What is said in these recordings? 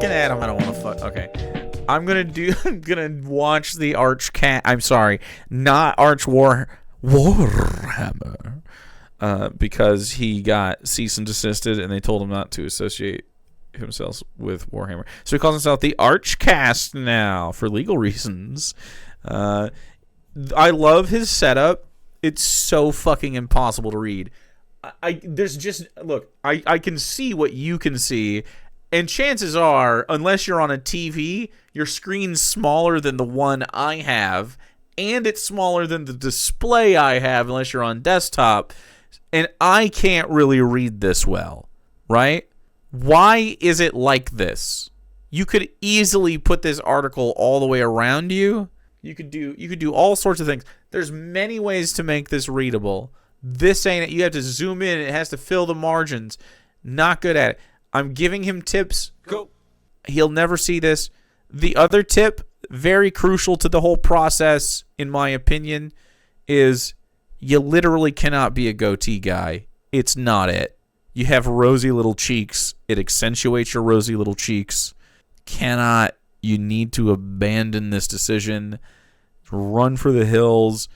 looking at him. I don't want to fuck. Okay. I'm gonna watch the I'm sorry, not Warhammer. Because he got cease and desisted and they told him not to associate himself with Warhammer. So he calls himself the Archcast now for legal reasons. I love his setup. It's so fucking impossible to read. I can see what you can see, and chances are, unless you're on a TV, your screen's smaller than the one I have, and it's smaller than the display I have unless you're on desktop, and I can't really read this well, right? Why is it like this? You could easily put this article all the way around you. You could do all sorts of things. There's many ways to make this readable. This ain't it. You have to zoom in. It has to fill the margins. Not good at it. I'm giving him tips. Go. He'll never see this. The other tip, very crucial to the whole process, in my opinion, is you literally cannot be a goatee guy. It's not it. You have rosy little cheeks. It accentuates your rosy little cheeks. Cannot. You need to abandon this decision. Run for the hills.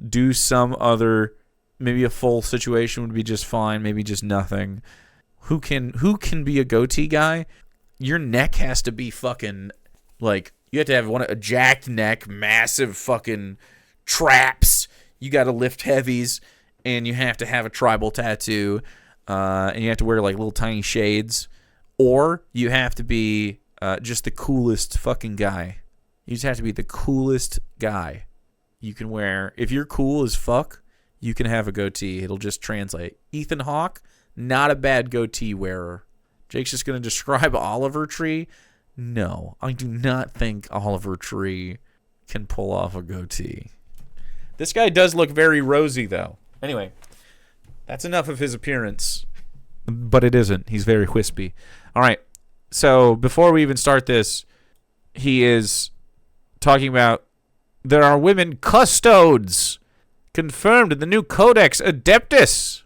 Do some other... Maybe a full situation would be just fine. Maybe just nothing. Who can be a goatee guy? Your neck has to be fucking like, you have to have a jacked neck, massive fucking traps. You got to lift heavies, and you have to have a tribal tattoo, and you have to wear like little tiny shades, or you have to be just the coolest fucking guy. You just have to be the coolest guy. You can wear, if you're cool as fuck, you can have a goatee. It'll just translate. Ethan Hawke, not a bad goatee wearer. Jake's just going to describe Oliver Tree. No, I do not think Oliver Tree can pull off a goatee. This guy does look very rosy, though. Anyway, that's enough of his appearance. But it isn't. He's very wispy. All right, so before we even start this, he is talking about there are women custodes confirmed in the new Codex Adeptus.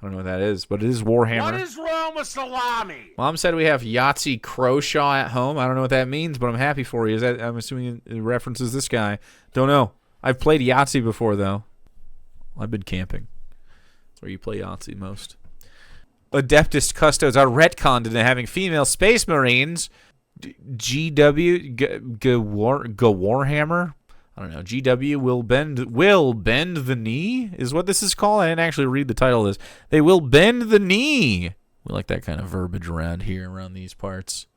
I don't know what that is, but it is Warhammer. What is wrong with salami? Mom said we have Yahtzee Croshaw at home. I don't know what that means, but I'm happy for you. I'm assuming it references this guy. Don't know. I've played Yahtzee before, though. I've been camping. That's where you play Yahtzee most. Adeptus Custodes are retconned into having female space marines. Warhammer? I don't know. GW will bend the knee is what this is called. I didn't actually read the title of this. They will bend the knee. We like that kind of verbiage around here, around these parts.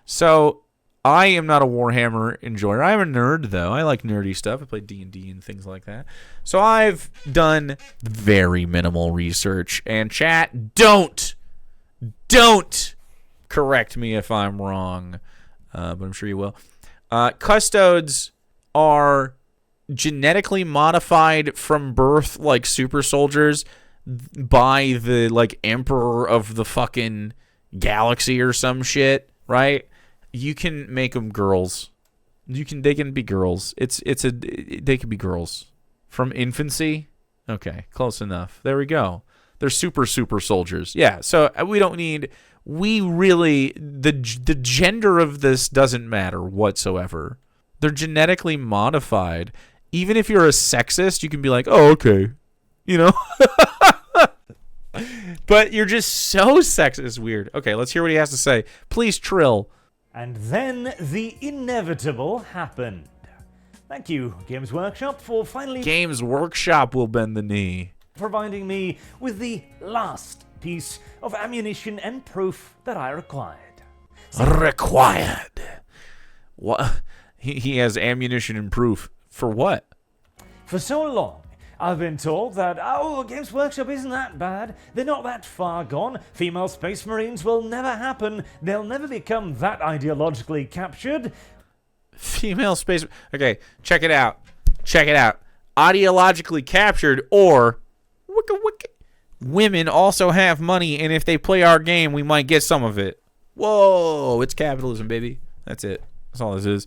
So I am not a Warhammer enjoyer. I'm a nerd, though. I like nerdy stuff. I play D&D and things like that. So I've done very minimal research. And chat, don't correct me if I'm wrong, but I'm sure you will. Custodes are genetically modified from birth, like super soldiers, by the like emperor of the fucking galaxy or some shit, right? You can make them girls. They can be girls. They can be girls from infancy. Okay, close enough. There we go. They're super soldiers. Yeah. So the gender of this doesn't matter whatsoever. They're genetically modified. Even if you're a sexist, you can be like, oh, okay. You know? But you're just so sexist. It's weird. Okay, let's hear what he has to say. Please, Trill. And then the inevitable happened. Thank you, Games Workshop, for finally... Games Workshop will bend the knee. ...providing me with the last piece of ammunition and proof that I required. Required? What? He has ammunition and proof. For what? For so long, I've been told that, Games Workshop isn't that bad. They're not that far gone. Female Space Marines will never happen. They'll never become that ideologically captured. Female Space... Okay, check it out. Ideologically captured, or... Women also have money, and if they play our game, we might get some of it. Whoa, it's capitalism, baby. That's it. That's all this is.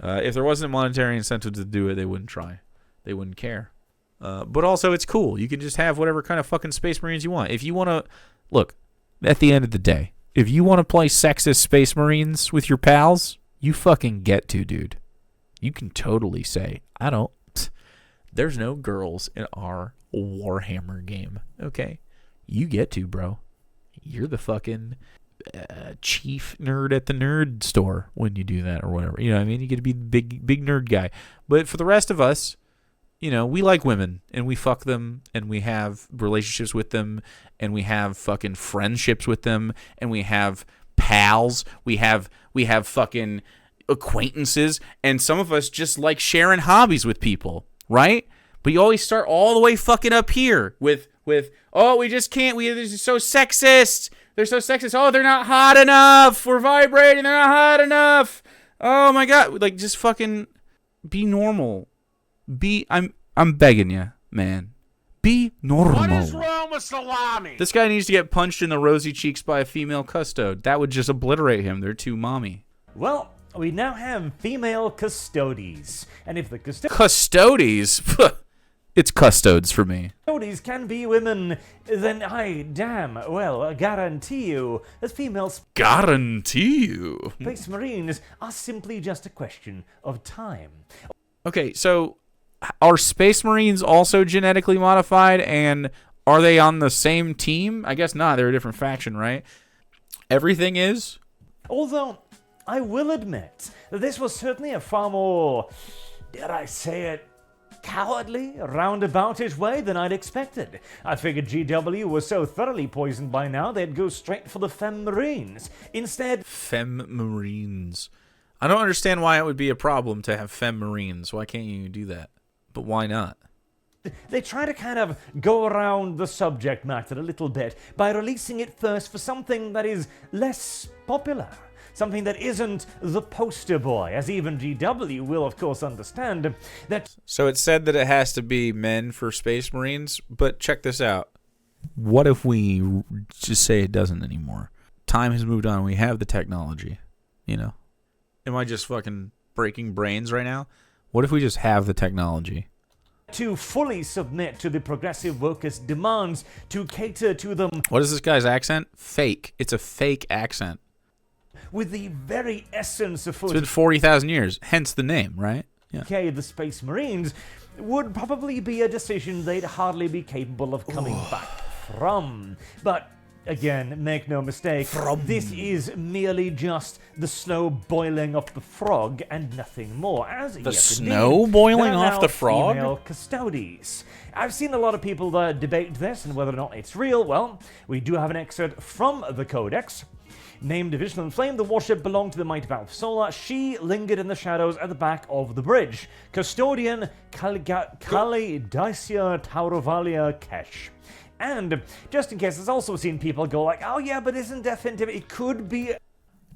If there wasn't a monetary incentive to do it, they wouldn't try. They wouldn't care. But also, it's cool. You can just have whatever kind of fucking Space Marines you want. If you want to... Look, at the end of the day, if you want to play sexist Space Marines with your pals, you fucking get to, dude. You can totally say, there's no girls in our Warhammer game. Okay? You get to, bro. You're the fucking chief nerd at the nerd store when you do that or whatever. You know what I mean? You get to be the big nerd guy. But for the rest of us, you know, we like women and we fuck them and we have relationships with them and we have fucking friendships with them and we have pals. We have fucking acquaintances, and some of us just like sharing hobbies with people, right? But you always start all the way fucking up here with oh, we just can't. They're so sexist. They're so sexist. Oh, they're not hot enough. We're vibrating. They're not hot enough. Oh my god, like just fucking be normal. I'm begging you, man. Be normal. What is wrong with salami? This guy needs to get punched in the rosy cheeks by a female custode. That would just obliterate him. They're too mommy. Well, we now have female Custodes. And if the Custodes? It's Custodes for me. Custodes can be women, then I guarantee you that female Guarantee you. Space Marines are simply just a question of time. Okay, so are Space Marines also genetically modified, and are they on the same team? I guess not. They're a different faction, right? Everything is? Although, I will admit that this was certainly a far more, dare I say it, cowardly, roundaboutish way than I'd expected. I figured GW was so thoroughly poisoned by now they'd go straight for the Femme Marines. Instead... Femme Marines. I don't understand why it would be a problem to have Femme Marines. Why can't you do that? But why not? They try to kind of go around the subject matter a little bit by releasing it first for something that is less popular. Something that isn't the poster boy, as even GW will, of course, understand that... So it said that it has to be men for Space Marines, but check this out. What if we just say it doesn't anymore? Time has moved on. We have the technology, you know? Am I just fucking breaking brains right now? What if we just have the technology? To fully submit to the progressive wokeist demands to cater to them... What is this guy's accent? Fake. It's a fake accent. With the very essence of... It's been 40,000 years, hence the name, right? Yeah. Okay, the Space Marines would probably be a decision they'd hardly be capable of coming back from. But... again, make no mistake, this is merely just the slow boiling of the frog and nothing more. The snow boiling off the frog? Female Custodes. I've seen a lot of people debate this and whether or not it's real. Well, we do have an excerpt from the Codex. Named Division and Flame, the warship belonged to the mighty Valve Solar. She lingered in the shadows at the back of the bridge. Custodian Kalidacia Taurovalia Kesh. And, just in case, I've also seen people go like, oh yeah, but isn't definitive, it could be...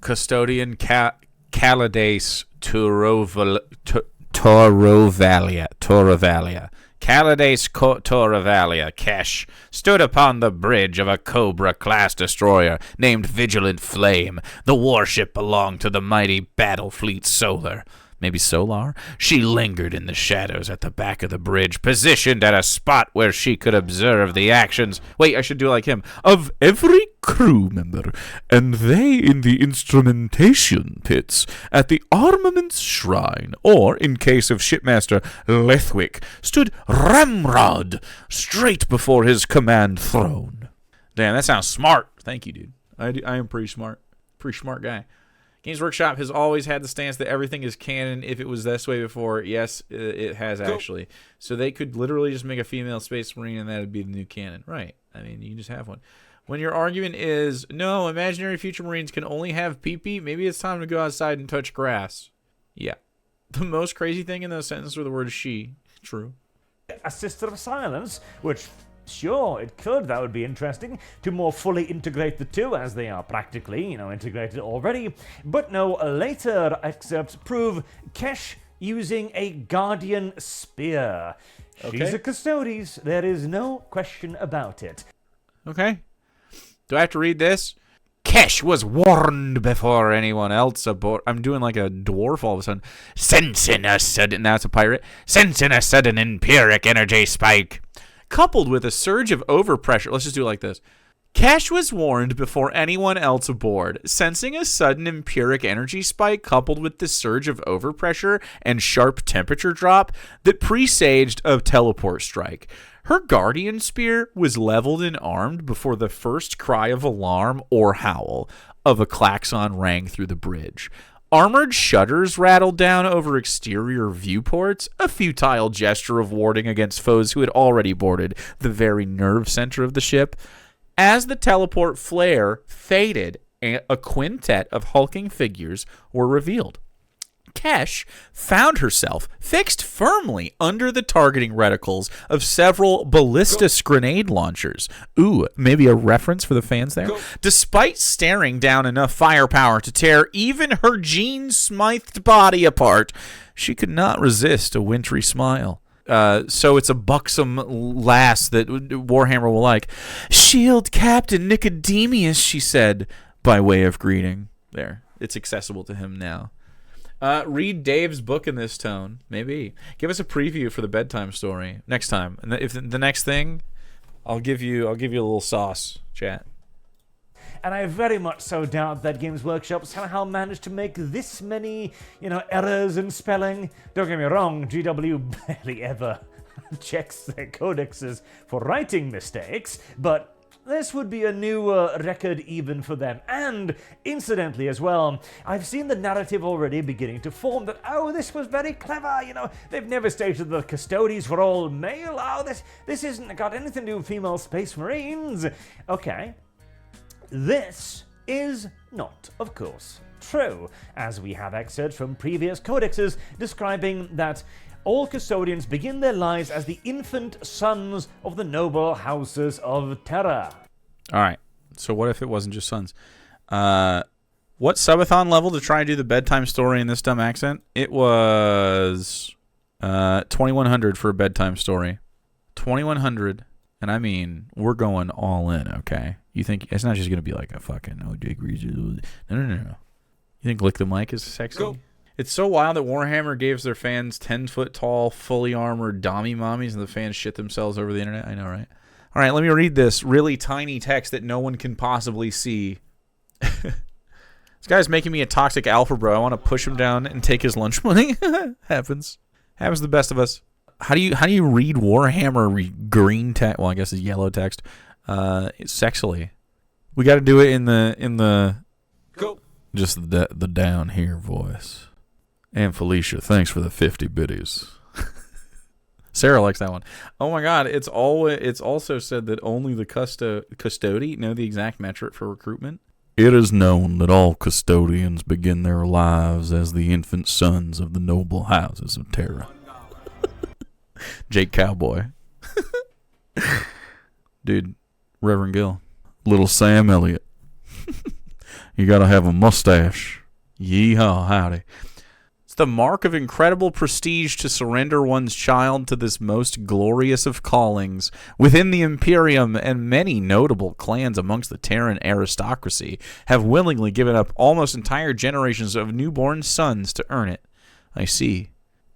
Custodian Calades Taurovalia. Calades Taurovalia Kesh stood upon the bridge of a Cobra-class destroyer named Vigilant Flame. The warship belonged to the mighty Battle Fleet Solar. Maybe Solar? She lingered in the shadows at the back of the bridge, positioned at a spot where she could observe the actions. Wait, I should do like him. Of every crew member, and they in the instrumentation pits, at the armaments shrine, or, in case of Shipmaster Lethwick, stood Ramrod, straight before his command throne. Damn, that sounds smart. Thank you, dude. I am pretty smart. Pretty smart guy. Games Workshop has always had the stance that everything is canon. If it was this way before, yes, it has actually. So they could literally just make a female Space Marine and that would be the new canon. Right. I mean, you can just have one. When your argument is, no, imaginary future Marines can only have pee-pee, maybe it's time to go outside and touch grass. Yeah. The most crazy thing in those sentences were the word she. True. A Sister of Silence, which... sure, it could. That would be interesting to more fully integrate the two, as they are practically, integrated already. But no, later excerpts prove Kesh using a Guardian Spear. Okay. She's a Custodes. There is no question about it. Okay. Do I have to read this? Kesh was warned before anyone else aboard. I'm doing like a dwarf all of a sudden. Sensing a sudden... Now it's a pirate. Sensing a sudden empiric energy spike. Coupled with a surge of overpressure. Let's just do it like this. Cash was warned before anyone else aboard, sensing a sudden empiric energy spike coupled with the surge of overpressure and sharp temperature drop that presaged a teleport strike. Her guardian spear was leveled and armed before the first cry of alarm or howl of a klaxon rang through the bridge. Armored shutters rattled down over exterior viewports, a futile gesture of warding against foes who had already boarded the very nerve center of the ship. As the teleport flare faded, a quintet of hulking figures were revealed. Kesh found herself fixed firmly under the targeting reticles of several ballistic grenade launchers. Ooh, maybe a reference for the fans there? Despite staring down enough firepower to tear even her jean-smithed body apart, she could not resist a wintry smile. So it's a buxom lass that Warhammer will like. "Shield Captain Nicodemus," she said, by way of greeting. There, it's accessible to him now. Read Dave's book in this tone. Maybe. Give us a preview for the bedtime story next time. And if the next thing, I'll give you a little sauce, chat. And I very much so doubt that Games Workshop somehow managed to make this many, errors in spelling. Don't get me wrong, GW barely ever checks their codexes for writing mistakes, but this would be a new record even for them. And, incidentally as well, I've seen the narrative already beginning to form that, this was very clever, they've never stated that Custodes were all male, this isn't got anything to do with female space marines. Okay. This is not, of course, true, as we have excerpts from previous codexes describing that all custodians begin their lives as the infant sons of the noble houses of Terra. All right. So what if it wasn't just sons? What subathon level to try and do the bedtime story in this dumb accent? It was 2100 for a bedtime story. 2100. And I mean, we're going all in, okay? You think it's not just going to be like a fucking No. You think Lick the Mic is sexy? Go. It's so wild that Warhammer gave their fans 10-foot-tall, fully armored dummy mommies, and the fans shit themselves over the internet. I know, right? All right, let me read this really tiny text that no one can possibly see. This guy's making me a toxic alpha bro. I want to push him down and take his lunch money. Happens to the best of us. How do you read Warhammer green text? Well, I guess it's yellow text. Sexily. We got to do it in the go. Just the down here voice. And Felicia, thanks for the 50 biddies. Sarah likes that one. Oh my God, it's also said that only the custody know the exact metric for recruitment. It is known that all custodians begin their lives as the infant sons of the noble houses of Terra. Jake Cowboy. Dude, Reverend Gill. Little Sam Elliott. You gotta have a mustache. Yeehaw, howdy. It's the mark of incredible prestige to surrender one's child to this most glorious of callings. Within the Imperium, and many notable clans amongst the Terran aristocracy have willingly given up almost entire generations of newborn sons to earn it. I see.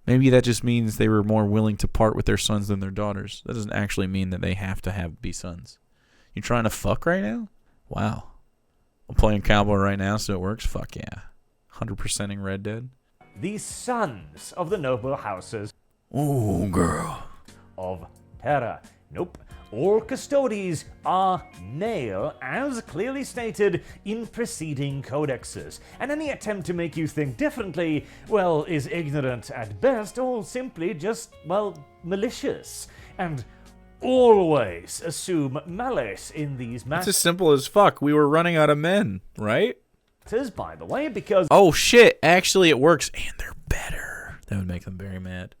Maybe that just means they were more willing to part with their sons than their daughters. That doesn't actually mean that they have to be sons. You trying to fuck right now? Wow. I'm playing cowboy right now, so it works? Fuck yeah. 100%ing Red Dead. The sons of the noble houses. Ooh, girl. Of Terra. Nope. All custodies are male, as clearly stated in preceding codexes, and any attempt to make you think differently, well, is ignorant at best, or simply just, malicious. And always assume malice in these matters. It's as simple as fuck. We were running out of men, right? By the way, because... Oh, shit. Actually, it works, and they're better. That would make them very mad.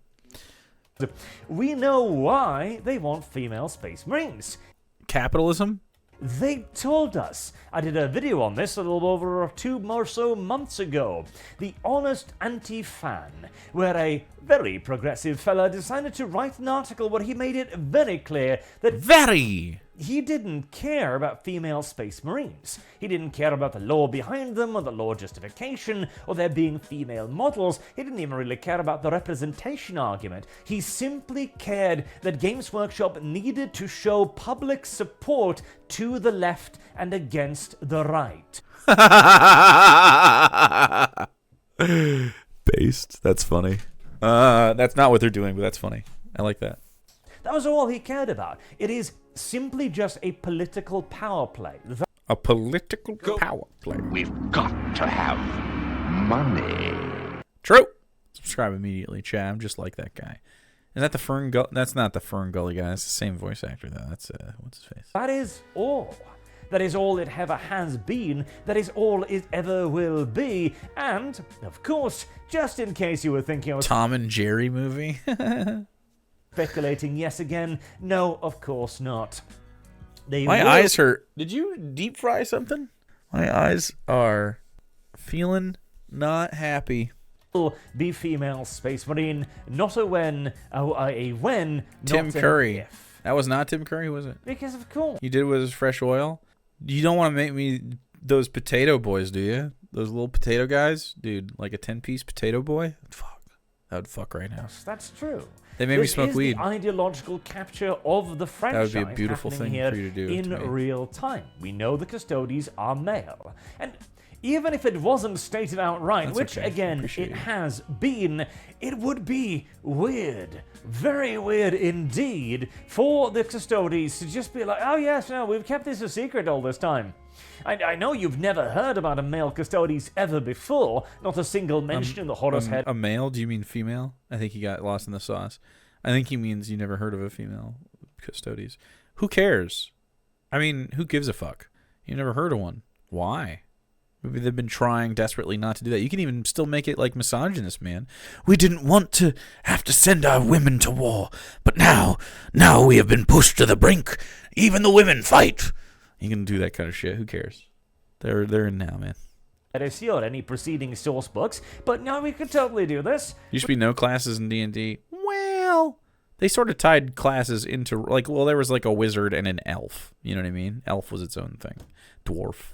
We know why they want female space marines. Capitalism? They told us. I did a video on this a little over 2 or so months ago. The Honest Anti-Fan, where a very progressive fella decided to write an article where he made it very clear that... he didn't care about female space marines. He didn't care about the lore behind them or the lore justification or there being female models. He didn't even really care about the representation argument. He simply cared that Games Workshop needed to show public support to the left and against the right. Based. That's funny. That's not what they're doing, but that's funny. I like that. That was all he cared about. It is simply just a political power play. A political power play. We've got to have money. True. Subscribe immediately, Chad. I'm just like that guy. Is that the Fern Gully? That's not the Fern Gully guy. It's the same voice actor, though. That's, what's his face? That is all. That is all it ever has been. That is all it ever will be. And, of course, just in case you were thinking I was Tom and Jerry movie? speculating yes again, no, of course not. My eyes hurt. Did you deep fry something? My eyes are feeling not happy. Will be female space marine, not a when, a when, Tim not Curry. an if. That was not Tim Curry, was it? Because of course. You did with fresh oil? You don't want to make me those potato boys, do you? Those little potato guys? Dude, like a 10-piece potato boy? Fuck. That would fuck right now. That's true. They made me smoke weed. The ideological capture of the franchise. That would be a beautiful thing for you to do in real time. We know the Custodes are male, and even if it wasn't stated outright, That's which okay. again it has been, it would be weird, very weird indeed, for the Custodes to just be like, "Oh yes, no, we've kept this a secret all this time." I know you've never heard about a male Custodes ever before, not a single mention in the Horus Head. A male? Do you mean female? I think he got lost in the sauce. I think he means you never heard of a female Custodes. Who cares? I mean, who gives a fuck? You never heard of one. Why? Maybe they've been trying desperately not to do that. You can even still make it like misogynist, man. We didn't want to have to send our women to war, but now we have been pushed to the brink. Even the women fight. You can do that kind of shit. Who cares? They're in now, man. Or any preceding source books, but no, we could totally do this. Used to be no classes in D&D. Well, they sort of tied classes into, like, well, there was like a wizard and an elf. You know what I mean? Elf was its own thing. Dwarf.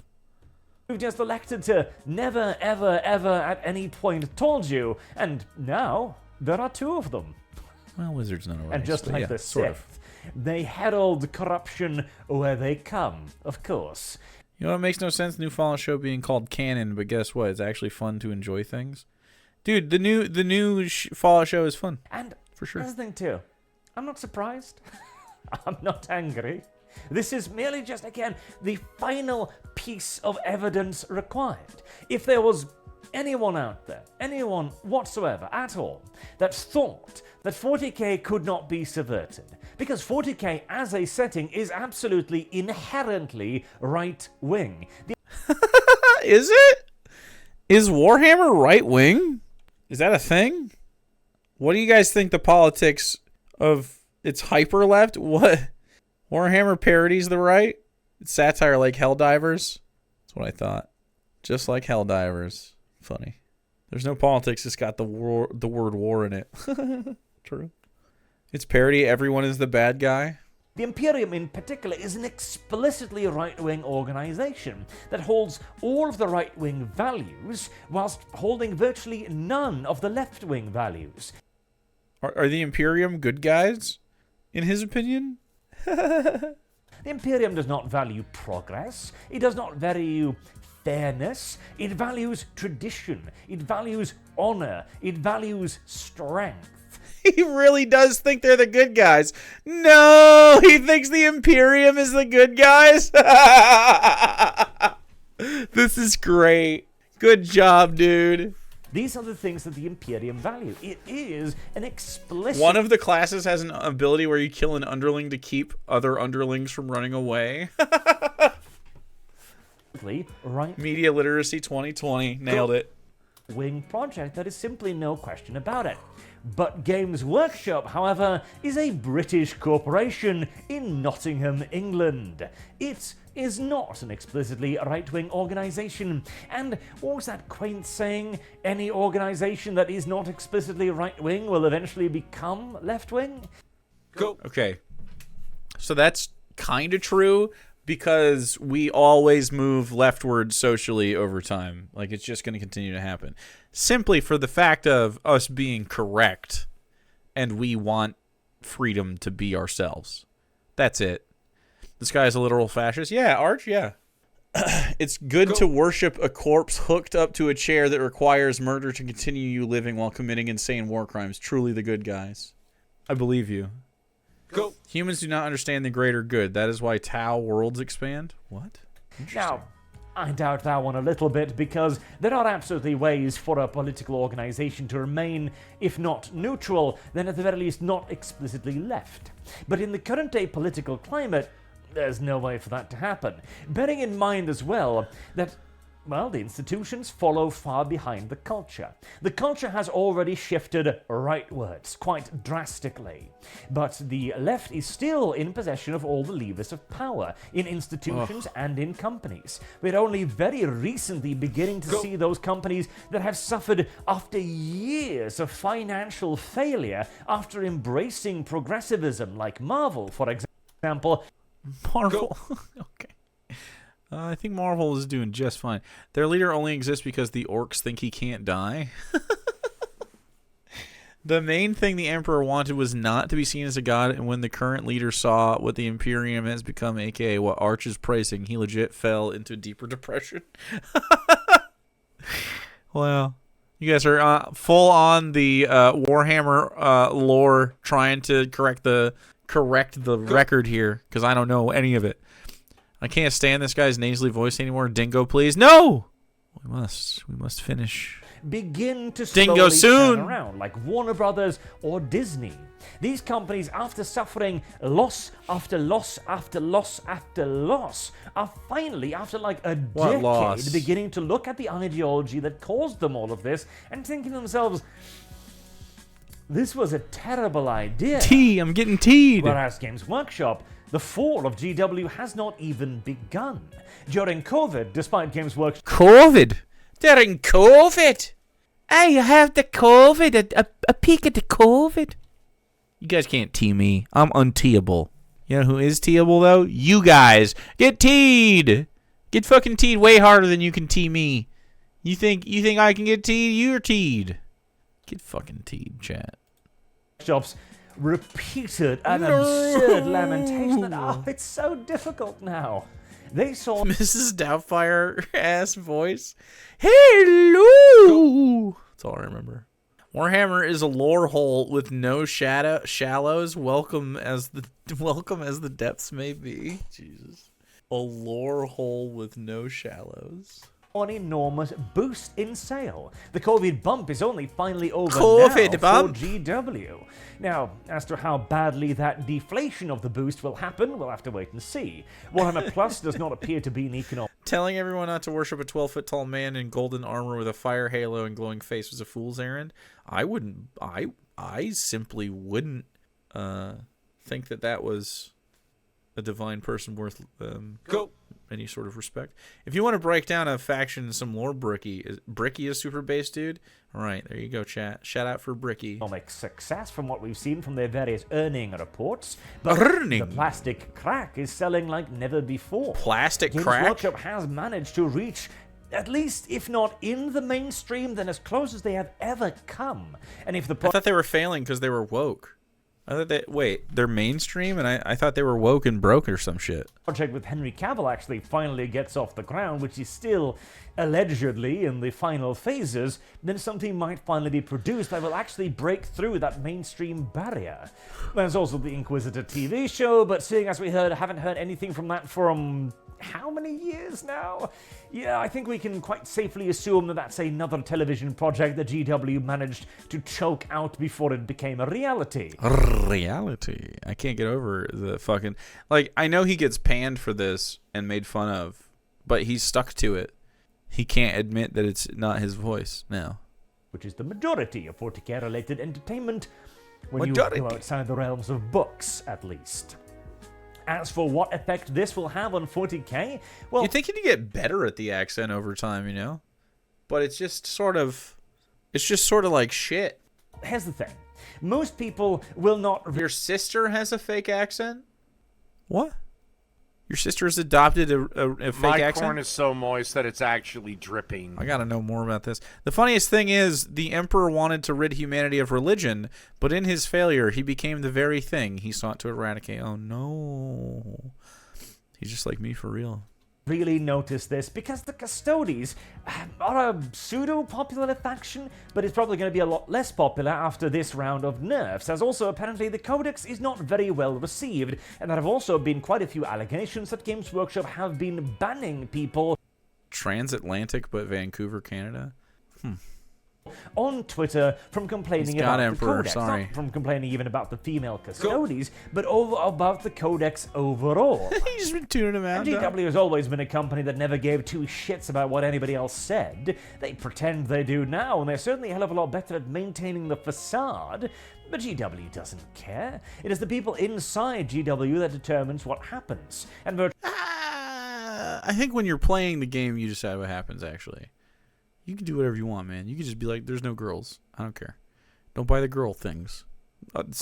We've just elected to never, ever, ever at any point told you, and now there are two of them. Well, wizards not a race, And just but like yeah, the sort of. Sith, they herald corruption where they come, of course. You know what makes no sense? New Fallout show being called canon, but guess what? It's actually fun to enjoy things. Dude, the new Fallout show is fun. And for sure. That's the thing too. I'm not surprised. I'm not angry. This is merely just, again, the final piece of evidence required. If there was anyone out there, anyone whatsoever at all, that thought that 40k could not be subverted, because 40k as a setting is absolutely inherently right-wing. Is it? Is Warhammer right-wing? Is that a thing? What do you guys think the politics of its hyper-left? What? Warhammer parodies the right? It's satire like Helldivers? That's what I thought. Just like Helldivers. Funny. There's no politics. It's got the word war in it. True. It's parody. Everyone is the bad guy. The Imperium in particular is an explicitly right-wing organization that holds all of the right-wing values whilst holding virtually none of the left-wing values. Are the Imperium good guys, in his opinion? The Imperium does not value progress. It does not value fairness. It values tradition. It values honor. It values strength. He really does think they're the good guys. No, he thinks the Imperium is the good guys. This is great. Good job, dude. These are the things that the Imperium value. It is an explicit... One of the classes has an ability where you kill an underling to keep other underlings from running away. right Media Literacy 2020. Nailed it. Wing project, that is simply no question about it. But Games Workshop, however, is a British corporation in Nottingham, England. It is not an explicitly right-wing organization. And what was that quaint saying? Any organization that is not explicitly right-wing will eventually become left-wing? Go. Okay. So that's kind of true because we always move leftward socially over time. Like, it's just going to continue to happen. Simply for the fact of us being correct, and we want freedom to be ourselves. That's it. This guy's a literal fascist. Yeah, Arch, yeah. It's good to worship a corpse hooked up to a chair that requires murder to continue you living while committing insane war crimes. Truly the good guys. I believe you. Go. Humans do not understand the greater good. That is why Tau worlds expand. What? Now, I doubt that one a little bit, because there are absolutely ways for a political organization to remain, if not neutral, then at the very least not explicitly left. But in the current day political climate, there's no way for that to happen. Bearing in mind as well that, well, the institutions follow far behind the culture. The culture has already shifted rightwards quite drastically. But the left is still in possession of all the levers of power in institutions and in companies. We're only very recently beginning to see those companies that have suffered after years of financial failure after embracing progressivism, like Marvel, for example. Marvel. Okay. I think Marvel is doing just fine. Their leader only exists because the orcs think he can't die. The main thing the Emperor wanted was not to be seen as a god, and when the current leader saw what the Imperium has become, aka what Arch is praising, he legit fell into deeper depression. Well, you guys are full on the Warhammer lore, trying to correct the record here, because I don't know any of it. I can't stand this guy's nasally voice anymore. Dingo, please. No! We must finish. Begin to Dingo slowly soon! turn around, like Warner Brothers or Disney. These companies, after suffering loss after loss after loss after loss, are finally, after like a decade, beginning to look at the ideology that caused them all of this and thinking to themselves, this was a terrible idea. I'm getting teed. Whereas Games Workshop, the fall of GW has not even begun. During COVID, despite Games Workshop... During COVID? I have the COVID. A peek at the COVID. You guys can't tee me. I'm unteeable. You know who is teeable, though? You guys. Get teed. Get fucking teed way harder than you can tee me. You think I can get teed? You're teed. Get fucking teed, chat. Shops repeated an absurd lamentation that, it's so difficult now. They saw Mrs. Doubtfire ass voice. Hello. That's all I remember. Warhammer is a lore hole with no shallows. Welcome as the depths may be. Jesus. A lore hole with no shallows. an enormous boost in sale. The COVID bump is only finally over COVID bump. for GW. Now, as to how badly that deflation of the boost will happen, we'll have to wait and see. Warhammer Plus does not appear to be an economic... Telling everyone not to worship a 12-foot tall man in golden armor with a fire halo and glowing face was a fool's errand. I simply wouldn't think that was a divine person worth any sort of respect. If you want to break down a faction in some lore, Bricky is super base, dude. All right, there you go, chat. Shout out for Bricky. Economic success from what we've seen from their various earning reports, but the plastic crack is selling like never before. Plastic Games crack? Workshop has managed to reach, at least if not in the mainstream, then as close as they have ever come. And if the I thought they were failing because they were woke. I thought they're mainstream, and I thought they were woke and broke or some shit. Project with Henry Cavill actually finally gets off the ground, which is still allegedly in the final phases, then something might finally be produced that will actually break through that mainstream barrier. There's also the Inquisitor TV show, but seeing as we haven't heard anything from that from how many years now? Yeah, I think we can quite safely assume that that's another television project that GW managed to choke out before it became a reality. Reality? I can't get over the fucking... Like, I know he gets panned for this and made fun of, but he's stuck to it. He can't admit that it's not his voice now. Which is the majority of 40K-related entertainment when you go outside the realms of books, at least. As for what effect this will have on 40K, well... You'd think you'd get better at the accent over time, you know? But it's just sort of like shit. Here's the thing. Most people will not... Your sister has a fake accent? What? Your sister's adopted a fake My accent? corn is so moist that it's actually dripping. I gotta know more about this. The funniest thing is, the Emperor wanted to rid humanity of religion, but in his failure, he became the very thing he sought to eradicate. Oh no. He's just like me for real. Really notice this because the Custodes are a pseudo-popular faction, but it's probably going to be a lot less popular after this round of nerfs, as also apparently the Codex is not very well received, and there have also been quite a few allegations that Games Workshop have been banning people Transatlantic, but Vancouver, Canada? on Twitter from complaining God, about Emperor, the Codex. sorry. Not from complaining even about the female Custodes, but about the Codex overall. He's just been tuning him out. GW has always been a company that never gave two shits about what anybody else said. They pretend they do now, and they're certainly a hell of a lot better at maintaining the facade. But GW doesn't care. It is the people inside GW that determines what happens. And I think when you're playing the game, you decide what happens, actually. You can do whatever you want, man. You can just be like, there's no girls. I don't care. Don't buy the girl things.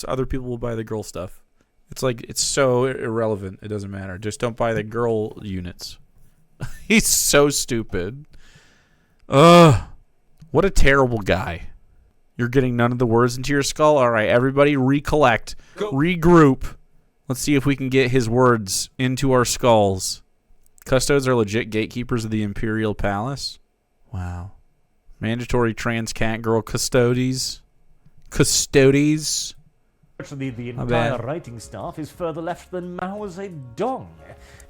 Other people will buy the girl stuff. It's like, it's so irrelevant. It doesn't matter. Just don't buy the girl units. He's so stupid. Ugh. What a terrible guy. You're getting none of the words into your skull? All right, everybody recollect. Regroup. Let's see if we can get his words into our skulls. Custodes are legit gatekeepers of the Imperial Palace. Wow. Mandatory trans cat girl Custodes. Custodes. Actually, the entire writing staff is further left than Mao Zedong,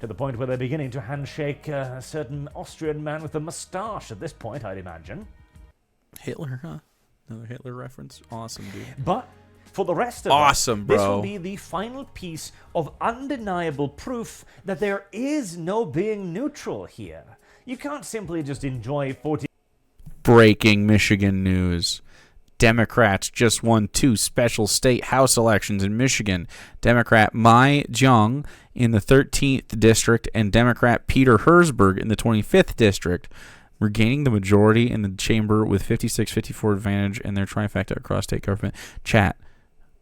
to the point where they're beginning to handshake a certain Austrian man with a moustache at this point, I'd imagine. Hitler, huh? Another Hitler reference? Awesome, dude. But for the rest of awesome, us, bro. this will be the final piece of undeniable proof that there is no being neutral here. You can't simply just enjoy 40... Breaking Michigan news. Democrats just won 2 special state house elections in Michigan. Democrat Mai Jung in the 13th district and Democrat Peter Herzberg in the 25th district, regaining the majority in the chamber with 56-54 advantage in their trifecta across state government. Chat,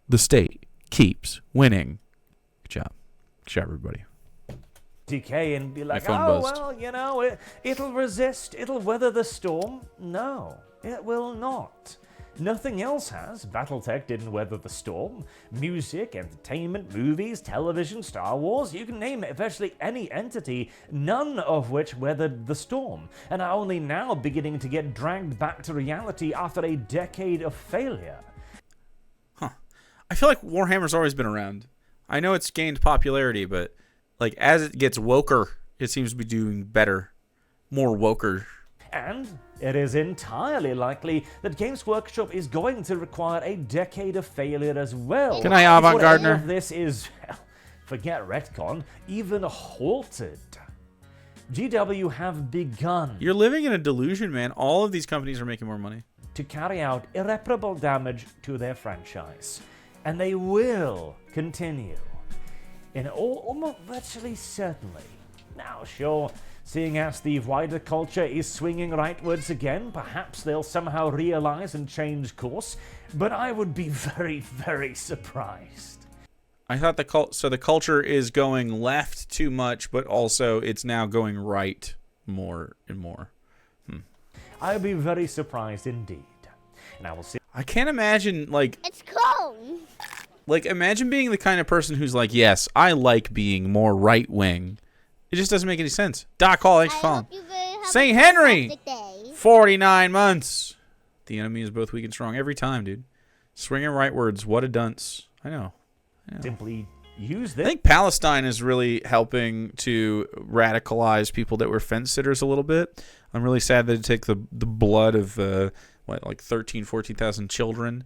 the state keeps winning. Good job. Good job, everybody. Decay and be like, phone oh, buzzed. well, you know, it'll resist, it'll weather the storm. No, it will not. Nothing else has. Battletech didn't weather the storm. Music, entertainment, movies, television, Star Wars, you can name it, virtually any entity, none of which weathered the storm, and are only now beginning to get dragged back to reality after a decade of failure. Huh. I feel like Warhammer's always been around. I know it's gained popularity, but like as it gets woker, it seems to be doing better. More woker. And it is entirely likely that Games Workshop is going to require a decade of failure as well. Good night, Avant-Gardener. Before any of this is, well, forget retcon, even halted. GW have begun You're living in a delusion, man. All of these companies are making more money. to carry out irreparable damage to their franchise. And they will continue. In almost virtually certainly. Now, sure, seeing as the wider culture is swinging rightwards again, perhaps they'll somehow realize and change course, but I would be very, very surprised. I thought the culture is going left too much, but also it's now going right more and more. I would be very surprised indeed. And I will see. I can't imagine, like... It's cold. Like, imagine being the kind of person who's like, yes, I like being more right-wing. It just doesn't make any sense. Doc Hall, thanks for calling. St. Henry! 49 months. The enemy is both weak and strong every time, dude. Swinging rightwards. What a dunce. I know. Simply use I this. think Palestine is really helping to radicalize people that were fence sitters a little bit. I'm really sad that it took the blood of, 14,000 children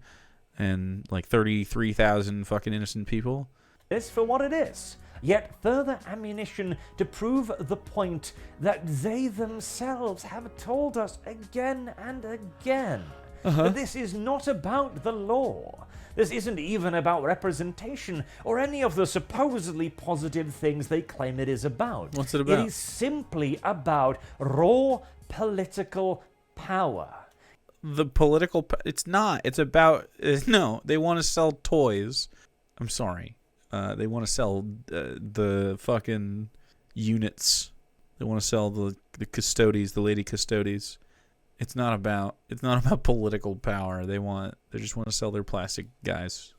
and like 33,000 fucking innocent people. This for what it is. Yet further ammunition to prove the point that they themselves have told us again and again. That this is not about the law. This isn't even about representation or any of the supposedly positive things they claim it is about. What's it about? It is simply about raw political power. The political... It's not. It's about... No, they want to sell toys. I'm sorry. They want to sell the fucking units. They want to sell the Custodes, the lady Custodes. It's not about political power. They just want to sell their plastic gals,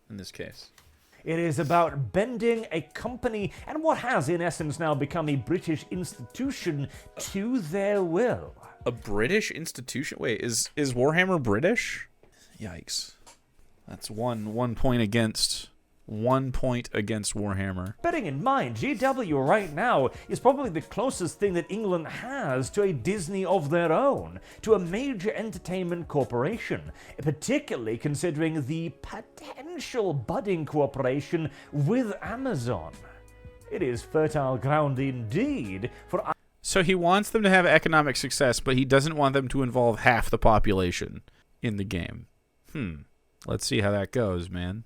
in this case. It is about bending a company and what has, in essence, now become a British institution to their will. A British institution? Wait, is Warhammer British? Yikes. That's one point against Warhammer. Bearing in mind, GW right now is probably the closest thing that England has to a Disney of their own, to a major entertainment corporation, particularly considering the potential budding cooperation with Amazon. It is fertile ground indeed for... So he wants them to have economic success, but he doesn't want them to involve half the population in the game. Let's see how that goes, man.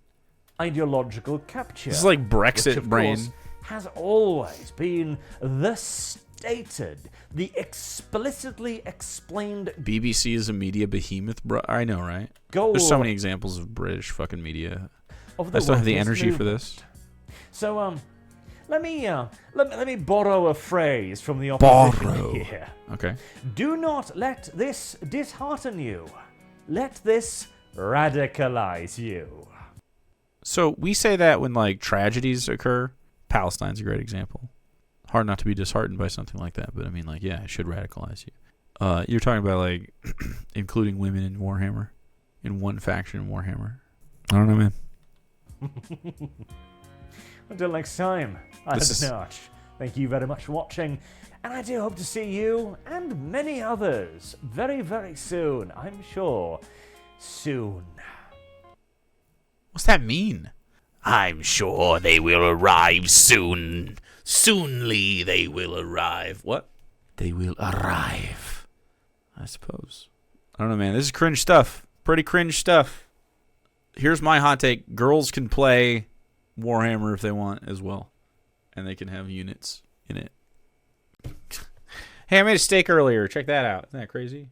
Ideological capture. This is like Brexit which, of brain. Course, has always been the stated, the explicitly explained BBC is a media behemoth, bro. I know, right? goal. There's so many examples of British fucking media. Of the I still have the wokeness energy for movement. this. So let me borrow a phrase from the opposition here. Okay. Do not let this dishearten you. Let this radicalize you. So we say that when like tragedies occur. Palestine's a great example. Hard not to be disheartened by something like that, but I mean, like, yeah, it should radicalize you. You're talking about like including women in Warhammer, in one faction in Warhammer. I don't know, man. Until next time, I'm Notch. Thank you very much for watching, and I do hope to see you and many others very, very soon. I'm sure. Soon. What's that mean? I'm sure they will arrive soon. Soonly they will arrive. What? They will arrive. I suppose. I don't know, man. This is cringe stuff. Pretty cringe stuff. Here's my hot take. Girls can play Warhammer if they want as well. And they can have units in it. Hey, I made a steak earlier. Check that out. Isn't that crazy?